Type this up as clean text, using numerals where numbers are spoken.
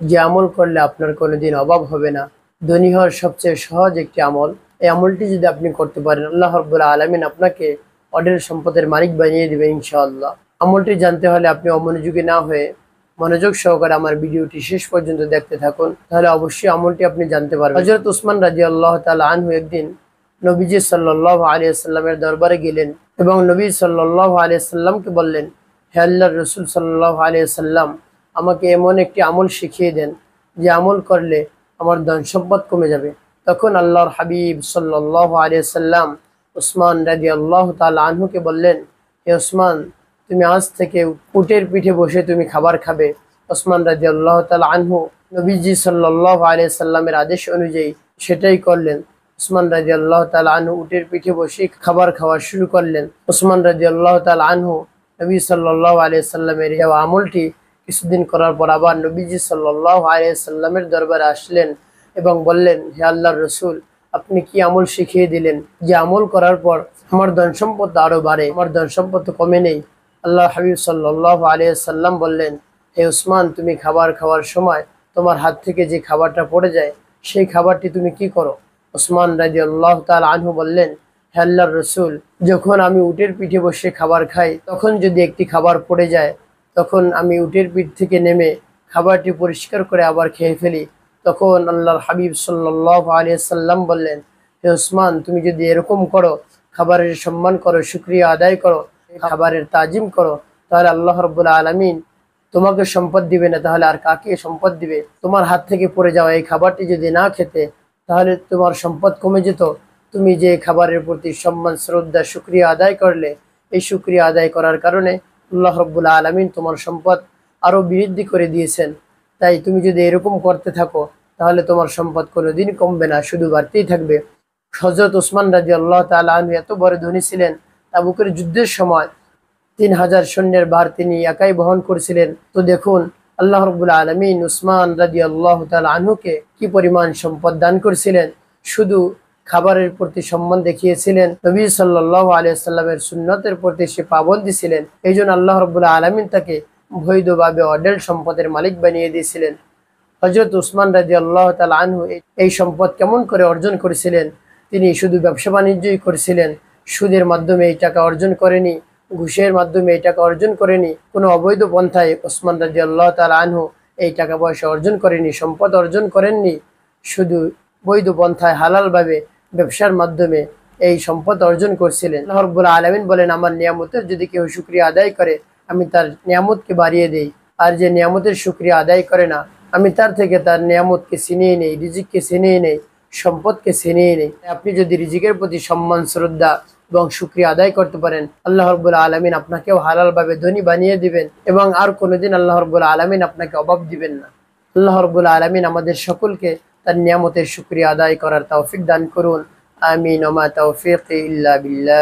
যে আমল করলে আপনার কোনোদিন অভাব হবে না, ধনী হওয়ার সবচেয়ে সহজ একটি আমল। এই আমলটি যদি আপনি করতে পারেন, আল্লাহ রাব্বুল আলামিন আপনাকে অঢেল সম্পদের মালিক বানিয়ে দেবে ইনশাআল্লাহ। আমলটি জানতে হলে আপনি অমনোযোগী না হয়ে মনোযোগ সহকারে আমার ভিডিওটি শেষ পর্যন্ত দেখতে থাকুন, তাহলে অবশ্যই আমলটি আপনি জানতে পারবেন। হযরত উসমান রাদিয়াল্লাহু তাআলা আনহু একদিন নবীজি সাল্লাল্লাহু আলাইহি ওয়াসাল্লামের দরবারে গেলেন এবং নবী সাল্লাল্লাহু আলাইহি ওয়াসাল্লামকে বললেন, হে আল্লাহর রাসূল সাল্লাল্লাহু আলাইহি ওয়াসাল্লাম, আমাকে এমন একটি আমল শিখিয়ে দেন যে আমল করলে আমার ধন সম্পদ কমে যাবে। তখন আল্লাহর হাবিব সাল্লাল্লাহু আলাইহি ওয়াসাল্লাম উসমান রাদিয়াল্লাহু তাআলা আনহুকে বললেন, হে উসমান, তুমি আজ থেকে উটের পিঠে বসে তুমি খাবার খাবে। উসমান রাদিয়াল্লাহু তাআলা আনহু নবীজি সাল্লাল্লাহু আলাইহি ওয়াসাল্লামের আদেশ অনুযায়ী সেটাই করলেন। উসমান রাদিয়াল্লাহু তাআলা আনহু উটের পিঠে বসে খাবার খাওয়া শুরু করলেন। উসমান রাদিয়াল্লাহু তাআলা আনহু নবী সাল্লাল্লাহু আলাইহি ওয়াসাল্লামের এই আমলটি কিছুদিন করার পর আবার নবীজি সাল্লাল্লাহু আলাইহি ওয়াসাল্লামের দরবারে আসলেন এবং বললেন, হে আল্লাহর রাসূল, আপনি কি আমল শিখিয়ে দিলেন যে আমল করার পর আমার ধন সম্পদ আরো বাড়ে, আমার ধন সম্পদ তো কমে নেই। আল্লাহ হাবিব সাল্লাল্লাহু আলাইহি ওয়াসাল্লাম বললেন, হে উসমান, তুমি খাবার খাওয়ার সময় তোমার হাত থেকে যে খাবারটা পড়ে যায় সেই খাবারটি তুমি কি করো? উসমান রাদিয়াল্লাহু তাআলা আনহু বললেন, হে আল্লাহর রাসূল, যখন আমি উটের পিঠে বসে খাবার খাই তখন যদি একটি খাবার পড়ে যায়, তখন আমি উটের পিঠ থেকে নেমে খাবারটি পরিষ্কার করে আবার খেয়ে ফেলি। তখন আল্লাহর হাবিব সাল্লাল্লাহু আলাইহি ওয়াসাল্লাম বললেন, হে উসমান, তুমি যদি এরকম করো, খাবারের সম্মান করো, শুকরিয়া আদায় করো, খাবারের তাজিম করো, তাহলে আল্লাহ রাব্বুল আলামিন তোমাকে সম্পদ দিবে না, তাহলে আর কাকে সম্পদ দিবে? তোমার হাত থেকে পড়ে যাওয়া এই খাবারটি যদি না খেতে, তাহলে তোমার সম্পদ কমে যেত। তুমি যে খাবারের প্রতি সম্মান, শ্রদ্ধা, শুকরিয়া আদায় করলে, এই শুকরিয়া আদায় করার কারণে আল্লাহ রাব্বুল আলামিন তোমার সম্পদ আরো বৃদ্ধি করে দিয়েছেন। তাই তুমি যদি এরকম করতে থাকো, তাহলে তোমার সম্পদ কোনোদিন কমবে না, শুধু বাড়তেই থাকবে। হযরত উসমান রাদিয়াল্লাহু তাআলা আনহু এত বড় ধনী ছিলেন, তাবুকের যুদ্ধের সময় 3000 সৈন্যের ভার তিনি একাই বহন করেছিলেন। তো দেখুন, আল্লাহ রাব্বুল আলামিন উসমান রাদিয়াল্লাহু তাআলা আনহুকে কি পরিমাণ সম্পদ দান করেছিলেন। শুধু খাবারের প্রতি সম্মান দেখিয়েছিলেন, নবী সাল্লাল্লাহু আলাইহি ওয়াসাল্লামের সুন্নতের প্রতি সে পাবন্দী ছিলেন। এই জন্য আল্লাহ রাব্বুল আলামিন তাকে বৈধভাবে অঢেল সম্পদের মালিক বানিয়ে দিয়েছিলেন। হযরত উসমান রাদিয়াল্লাহু তাআলা আনহু এই সম্পদ কেমন করে অর্জন করেছিলেন? তিনি শুধু ব্যবসা বাণিজ্যই করেছিলেন, সুদের মাধ্যমে এই টাকা অর্জন করেনি, ঘুষের মাধ্যমে এই টাকা অর্জন করেনি, কোনো অবৈধ পন্থায় উসমান রাদিয়াল্লাহু তাআলা আনহু এই টাকা পয়সা অর্জন করেনি, সম্পদ অর্জন করেননি। শুধু বৈধ পন্থায় হালালভাবে ব্যবসার মাধ্যমে এই সম্পদ অর্জন করছিলেন। আল্লাহ রাব্বুল আলামিন বলেন, আমার নিয়ামতের যদি কেউ শুকরিয়া আদায় করে, আমি তার নিয়ামতকে বাড়িয়ে দেই, আর যে নিয়ামতের শুকরিয়া আদায় করে না, আমি তার থেকে তার নিয়ামতকে ছিনিয়ে নেই, রিজিককে ছিনিয়ে নেই, সম্পদকে ছিনিয়ে নেই। আপনি যদি রিজিকের প্রতি সম্মান, শ্রদ্ধা এবং শুকরিয়া আদায় করতে পারেন, আল্লাহ রাব্বুল আলামিন আপনাকেও হালালভাবে ধনী বানিয়ে দিবেন এবং আর কোনোদিন আল্লাহ রাব্বুল আলামিন আপনাকে অভাব দিবেন না। আল্লাহ রাব্বুল আলামিন আমাদের সকলকে তার নিয়ামতের শুকরিয়া আদায় করার তৌফিক দান করুন। আমিন ওয়া মা তাওফীকি ইল্লা বিল্লাহ।